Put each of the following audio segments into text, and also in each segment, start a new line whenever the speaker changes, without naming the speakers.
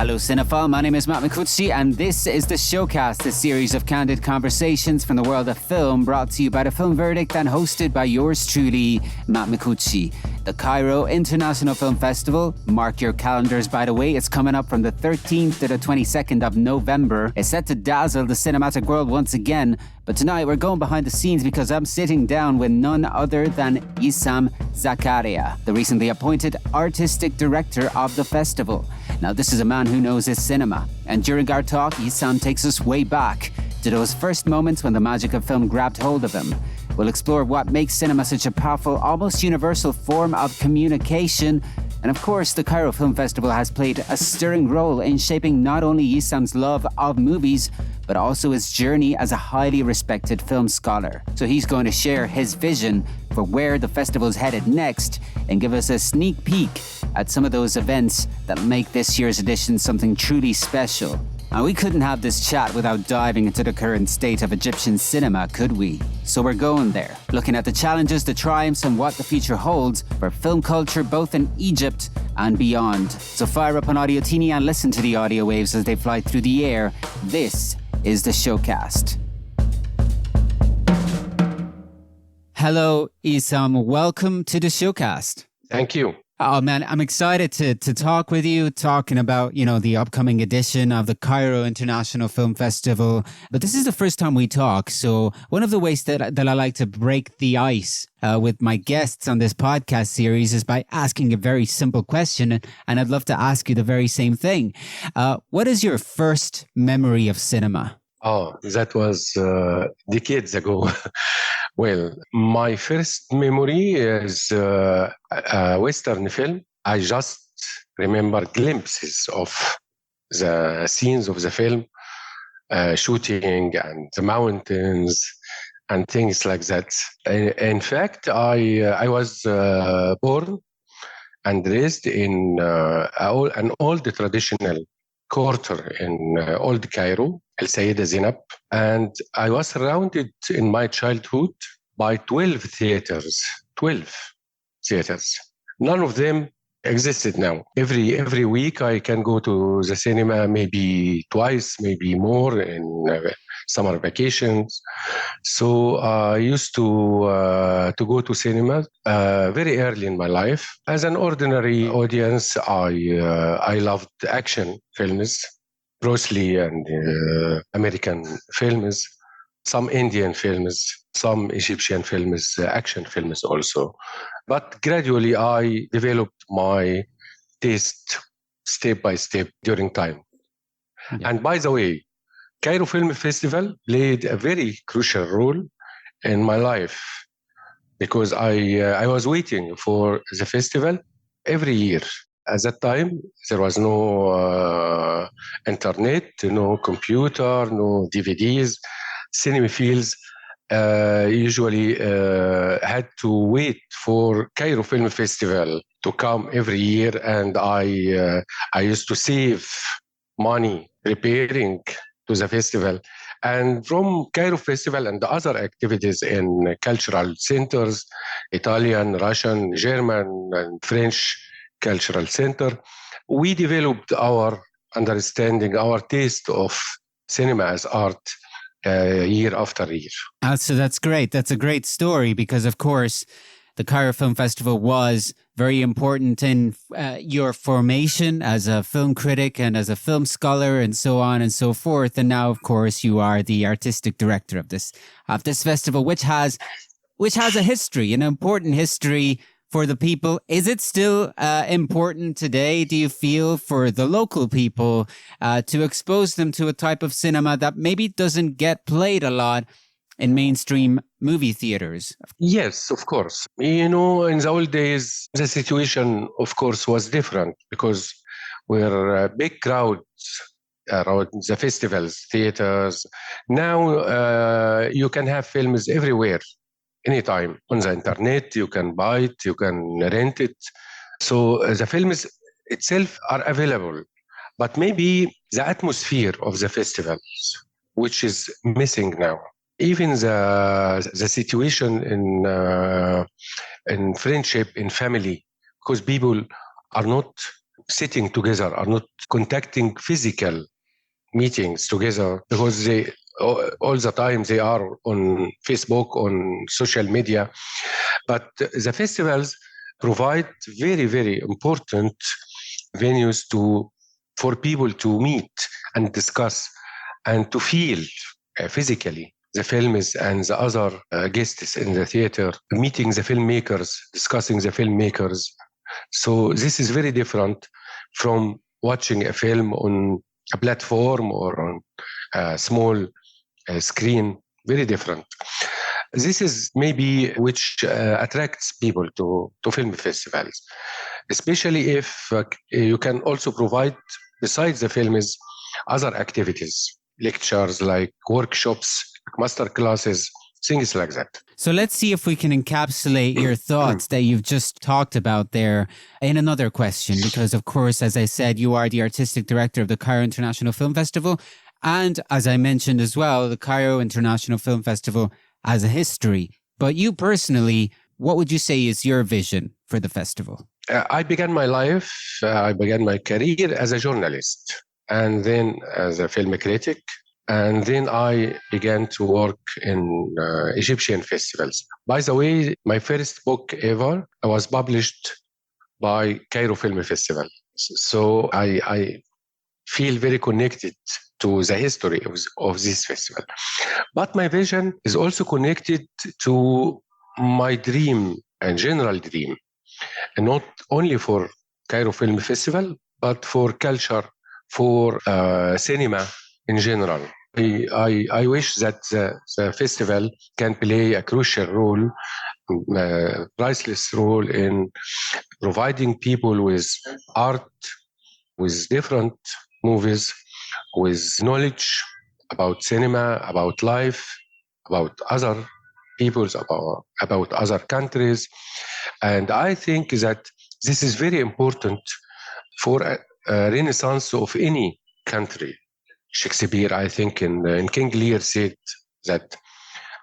Hello cinephile, my name is Matt Micucci and this is the Showcast, a series of candid conversations from the world of film brought to you by the Film Verdict and hosted by yours truly, Matt Micucci. The Cairo International Film Festival, mark your calendars by the way, it's coming up from the 13th to the 22nd of November. It's set to dazzle the cinematic world once again, but tonight we're going behind the scenes because I'm sitting down with none other than Essam Zakarea, the recently appointed artistic director of the festival. Now this is a man who knows his cinema, and during our talk, Essam takes us way back to those first moments when the magic of film grabbed hold of him. We'll explore what makes cinema such a powerful, almost universal form of communication. And of course, the Cairo Film Festival has played a stirring role in shaping not only Essam's love of movies, but also his journey as a highly respected film scholar. So he's going to share his vision for where the festival's headed next and give us a sneak peek at some of those events that make this year's edition something truly special. And we couldn't have this chat without diving into the current state of Egyptian cinema, could we? So we're going there, looking at the challenges, the triumphs, and what the future holds for film culture both in Egypt and beyond. So fire up an Audio Teeny and listen to the audio waves as they fly through the air. This is the Showcast. Hello, Essam. Welcome to the Showcast.
Thank you.
Oh man, I'm excited to talk with you, talking about, the upcoming edition of the Cairo International Film Festival. But this is the first time we talk. So one of the ways that I like to break the ice with my guests on this podcast series is by asking a very simple question. And I'd love to ask you the very same thing. What is your first memory of cinema?
Oh, that was decades ago. Well, my first memory is a Western film. I just remember glimpses of the scenes of the film, shooting and the mountains and things like that. In fact, I was born and raised in an old traditional quarter in old Cairo, El Sayeda Zinab, and I was surrounded in my childhood by 12 theaters. 12 theaters. None of them existed now. Every week I can go to the cinema maybe twice, maybe more in summer vacations. So I used to go to cinema very early in my life. As an ordinary audience, I loved action films, Bruce Lee and American films, some Indian films, some Egyptian films, action films also. But gradually I developed my taste step by step during time. Yeah. And by the way, Cairo Film Festival played a very crucial role in my life because I was waiting for the festival every year. At that time, there was no internet, no computer, no DVDs. Cinephilians usually had to wait for Cairo Film Festival to come every year, and I used to save money preparing to the festival. And from Cairo Festival and the other activities in cultural centers, Italian, Russian, German, and French cultural center, we developed our understanding, our taste of cinema as art year after year.
So that's great. That's a great story because, of course, the Cairo Film Festival was very important in your formation as a film critic and as a film scholar and so on and so forth. And now, of course, you are the artistic director of this festival, which has a history, an important history for the people. Is it still important today, do you feel, for the local people to expose them to a type of cinema that maybe doesn't get played a lot in mainstream movie theaters?
Yes, of course. In the old days, the situation, of course, was different because we're big crowds around the festivals, theaters. Now you can have films everywhere. Anytime on the internet, you can buy it, you can rent it. So the films itself are available, but maybe the atmosphere of the festivals, which is missing now. Even the situation in friendship, in family, because people are not sitting together, are not contacting physical meetings together, because they all the time they are on Facebook, on social media. But the festivals provide very, very important venues for people to meet and discuss and to feel physically the films and the other guests in the theater, meeting the filmmakers, discussing the filmmakers. So this is very different from watching a film on a platform or on a small screen. Very different. This is maybe which attracts people to film festivals, especially if you can also provide, besides the films, other activities, lectures, like workshops, master classes, things like that.
So let's see if we can encapsulate your thoughts that you've just talked about there in another question, because of course, as I said, you are the artistic director of the Cairo International Film Festival. And as I mentioned as well, the Cairo International Film Festival has a history. But you personally, what would you say is your vision for the festival?
I began my career as a journalist and then as a film critic. And then I began to work in Egyptian festivals. By the way, my first book ever was published by Cairo Film Festival. So I feel very connected to the history of this festival. But my vision is also connected to my dream, a general dream, and not only for Cairo Film Festival, but for culture, for cinema in general. I wish that the festival can play a crucial role, priceless role in providing people with art, with different movies, with knowledge about cinema, about life, about other peoples, about other countries. And I think that this is very important for a renaissance of any country. Shakespeare, I think, in King Lear said that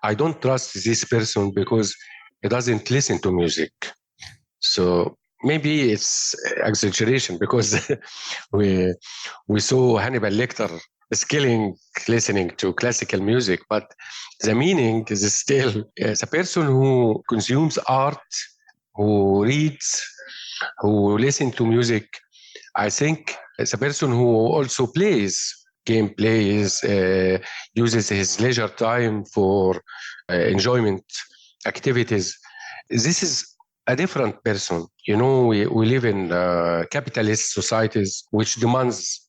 I don't trust this person because he doesn't listen to music. So maybe it's exaggeration because we saw Hannibal Lecter is killing listening to classical music, but the meaning is still the person who consumes art, who reads, who listens to music. I think it's a person who also plays uses his leisure time for enjoyment activities. This is a different person. You know, we live in capitalist societies which demands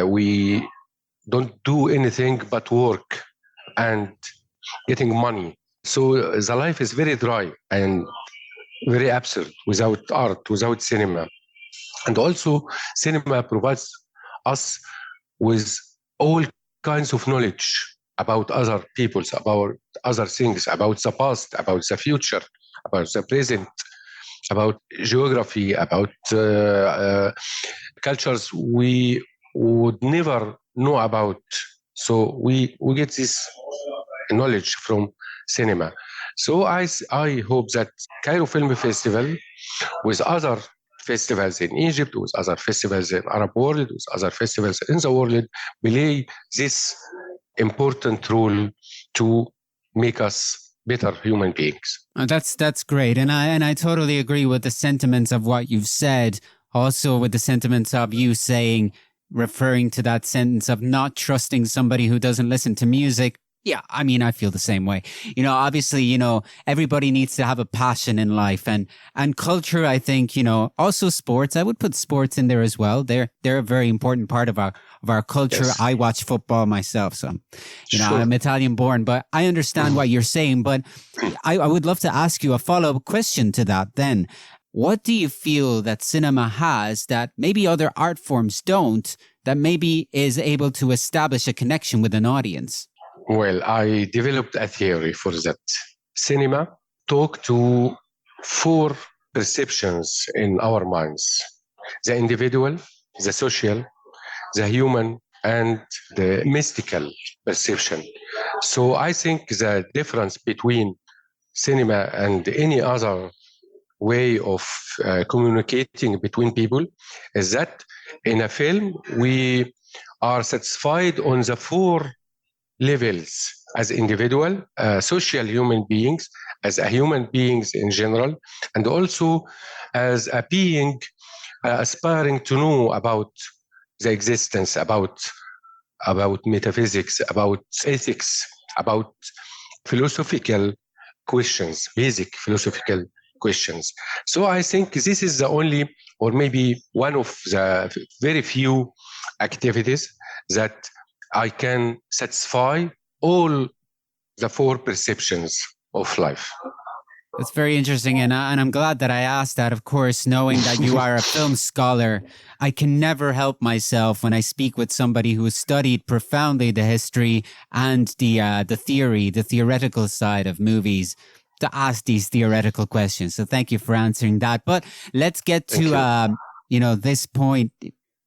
we don't do anything but work and getting money. So the life is very dry and very absurd without art, without cinema. And also cinema provides us with all kinds of knowledge about other peoples, about other things, about the past, about the future, about the present, about geography, about cultures we would never know about. So we get this knowledge from cinema. So I hope that Cairo Film Festival, with other festivals in Egypt, with other festivals in Arab world, with other festivals in the world, play this important role to make us better human beings.
That's great. And I totally agree with the sentiments of what you've said. Also with the sentiments of you saying, referring to that sentence of not trusting somebody who doesn't listen to music. Yeah, I mean, I feel the same way. You know, obviously, you know, everybody needs to have a passion in life and culture. I think, you know, also sports. I would put sports in there as well. They're a very important part of our culture. Yes. I watch football myself, so you know, I'm Italian born, but I understand what you're saying. But I would love to ask you a follow-up question to that. Then, what do you feel that cinema has that maybe other art forms don't? That maybe is able to establish a connection with an audience?
Well, I developed a theory for that. Cinema talk to 4 perceptions in our minds: the individual, the social, the human, and the mystical perception. So I think the difference between cinema and any other way of communicating between people is that in a film, we are satisfied on the four levels as individual, social human beings, as a human beings in general, and also as a being aspiring to know about the existence, about metaphysics, about ethics, about philosophical questions, basic philosophical questions. So I think this is the only, or maybe one of the very few activities that I can satisfy all the four perceptions of life.
That's very interesting. And I'm glad that I asked that, of course, knowing that you are a film scholar. I can never help myself when I speak with somebody who has studied profoundly the history and the theory, the theoretical side of movies, to ask these theoretical questions. So thank you for answering that. But let's get to, this point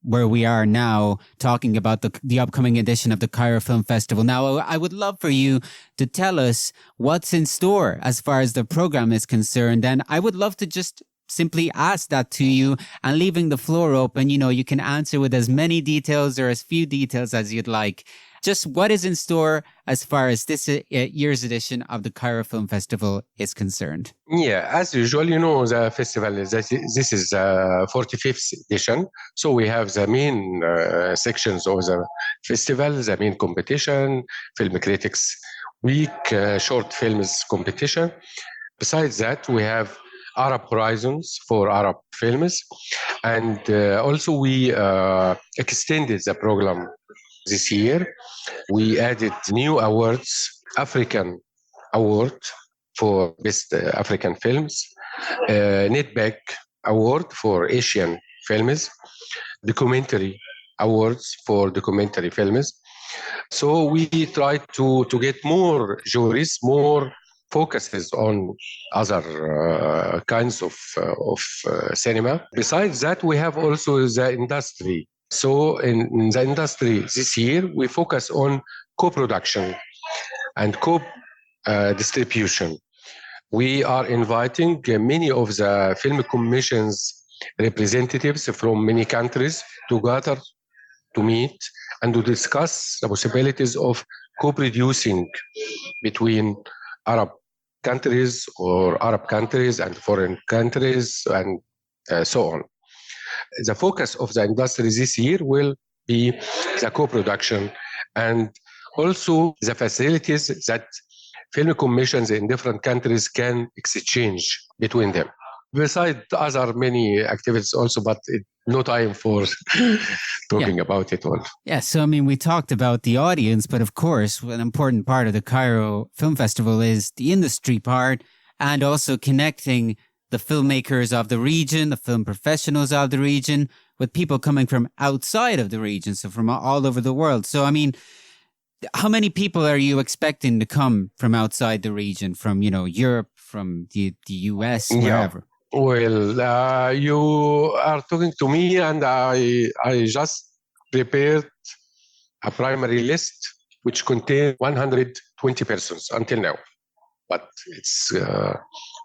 where we are now, talking about the upcoming edition of the Cairo Film Festival. Now, I would love for you to tell us what's in store as far as the program is concerned. And I would love to just simply ask that to you, and leaving the floor open. You can answer with as many details or as few details as you'd like. Just what is in store as far as this year's edition of the Cairo Film Festival is concerned?
Yeah, as usual, the festival is this is the 45th edition. So we have the main sections of the festival, the main competition, film critics week, short films competition. Besides that, we have Arab Horizons for Arab films, and also we extended the program this year. We added new awards, African Award for Best African Films, Netback Award for Asian Films, Documentary Awards for Documentary Films. So we try to get more juries, more focuses on other kinds of cinema. Besides that, we have also the industry. So in the industry this year, we focus on co-production and co-distribution. We are inviting many of the film commissions representatives from many countries to gather, to meet, and to discuss the possibilities of co-producing between Arab countries or Arab countries and foreign countries and so on. The focus of the industry this year will be the co-production and also the facilities that film commissions in different countries can exchange between them. Besides other many activities also, but no time for talking about it all.
Yeah, so we talked about the audience, but of course, an important part of the Cairo Film Festival is the industry part, and also connecting the filmmakers of the region, the film professionals of the region, with people coming from outside of the region, so from all over the world. So, how many people are you expecting to come from outside the region, from, Europe, from the US, wherever?
Yeah. Well, you are talking to me, and I just prepared a primary list which contains 120 persons until now, but it's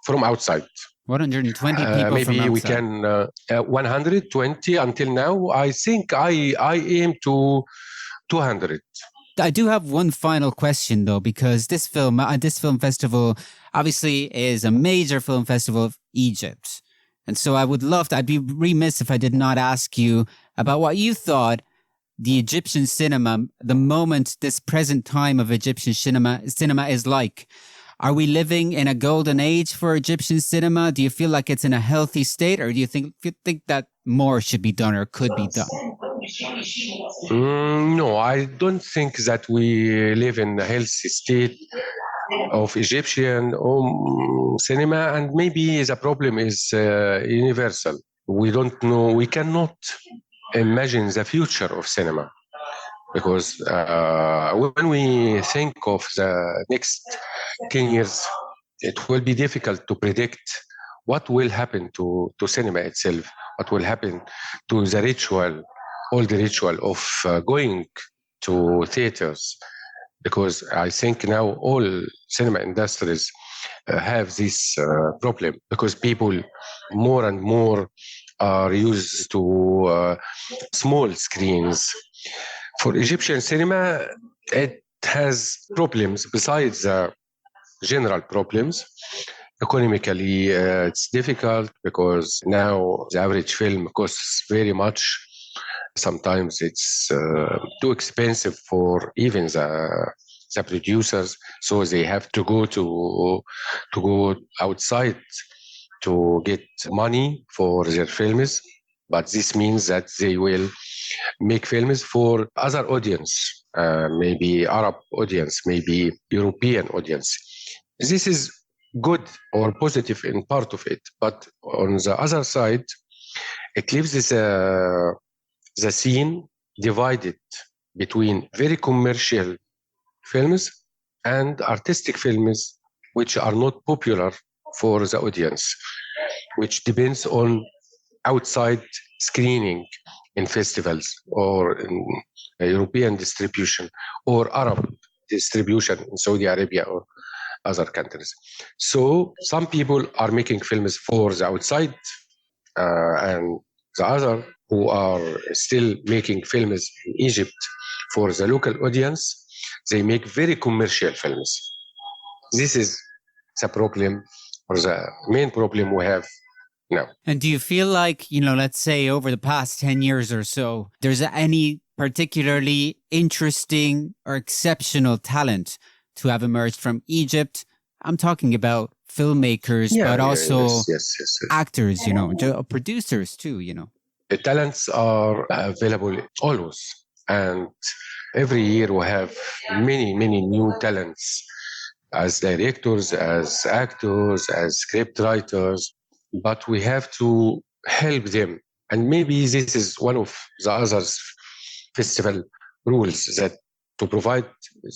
from outside.
120 people
maybe
from outside.
We can 120 until now. I think I aim to 200.
I do have one final question, though, because this film festival obviously is a major film festival of Egypt. And so I'd be remiss if I did not ask you about what you thought the Egyptian cinema, the moment, this present time of Egyptian cinema is like. Are we living in a golden age for Egyptian cinema? Do you feel like it's in a healthy state, or do you think that more should be done or could be done?
No, I don't think that we live in a healthy state of Egyptian cinema, and maybe the problem is universal. We don't know, we cannot imagine the future of cinema, because when we think of the next 10 years, it will be difficult to predict what will happen to cinema itself, what will happen to the ritual, all the ritual of going to theaters, because I think now all cinema industries have this problem because people more and more are used to small screens. For Egyptian cinema, it has problems besides the general problems. Economically, it's difficult because now the average film costs very much. Sometimes it's too expensive for even the producers, so they have to go outside to get money for their films. But this means that they will make films for other audience, maybe Arab audience, maybe European audience. This is good or positive in part of it, but on the other side, it leaves the scene divided between very commercial films and artistic films which are not popular for the audience, which depends on outside screening in festivals or in European distribution or Arab distribution in Saudi Arabia or other countries. So some people are making films for the outside and the other who are still making films in Egypt for the local audience, they make very commercial films. This is the problem or the main problem we have now.
And do you feel like, let's say over the past 10 years or so, there's any particularly interesting or exceptional talent to have emerged from Egypt? I'm talking about filmmakers, but also actors, producers too,
The talents are available always. And every year we have many, many new talents as directors, as actors, as script writers. But we have to help them. And maybe this is one of the other festival rules, that to provide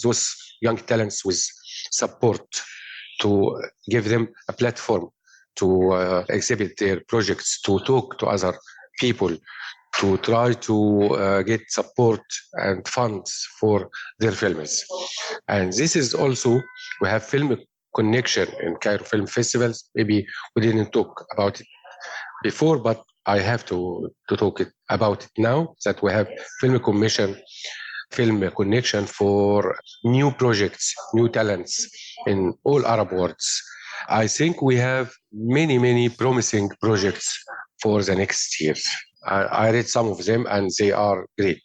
those young talents with support, to give them a platform to exhibit their projects, to talk to other people, to try to get support and funds for their films. And this is also, we have film connection in Cairo Film Festivals. Maybe we didn't talk about it before, but I have to talk about it now, that we have film connection for new projects, new talents in all Arab worlds. I think we have many, many promising projects for the next years. I read some of them and they are great.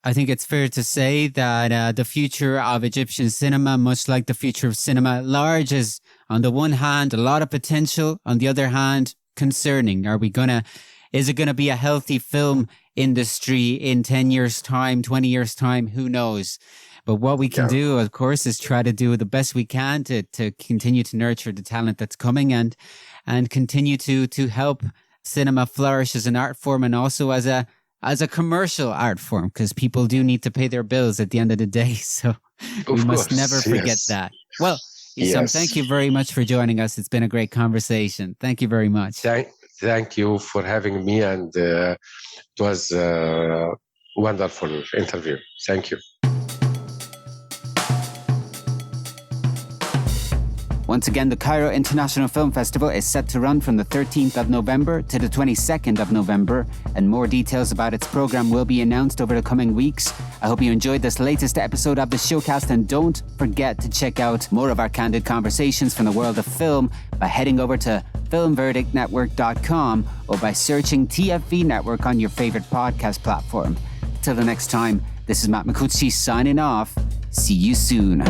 I think it's fair to say that the future of Egyptian cinema, much like the future of cinema at large, is on the one hand a lot of potential, on the other hand concerning. Is it gonna be a healthy film industry in 10 years' time, 20 years' time? Who knows? But what we can do, of course, is try to do the best we can to continue to nurture the talent that's coming and continue to help cinema flourish as an art form and also as a commercial art form, because people do need to pay their bills at the end of the day. So we must never forget that. Well, Essam, thank you very much for joining us. It's been a great conversation. Thank you very much.
Thank you for having me, and it was a wonderful interview. Thank you.
Once again, the Cairo International Film Festival is set to run from the 13th of November to the 22nd of November, and more details about its program will be announced over the coming weeks. I hope you enjoyed this latest episode of the Showcast, and don't forget to check out more of our candid conversations from the world of film by heading over to filmverdictnetwork.com or by searching TFV Network on your favorite podcast platform. Till the next time, this is Matt Micucci signing off. See you soon.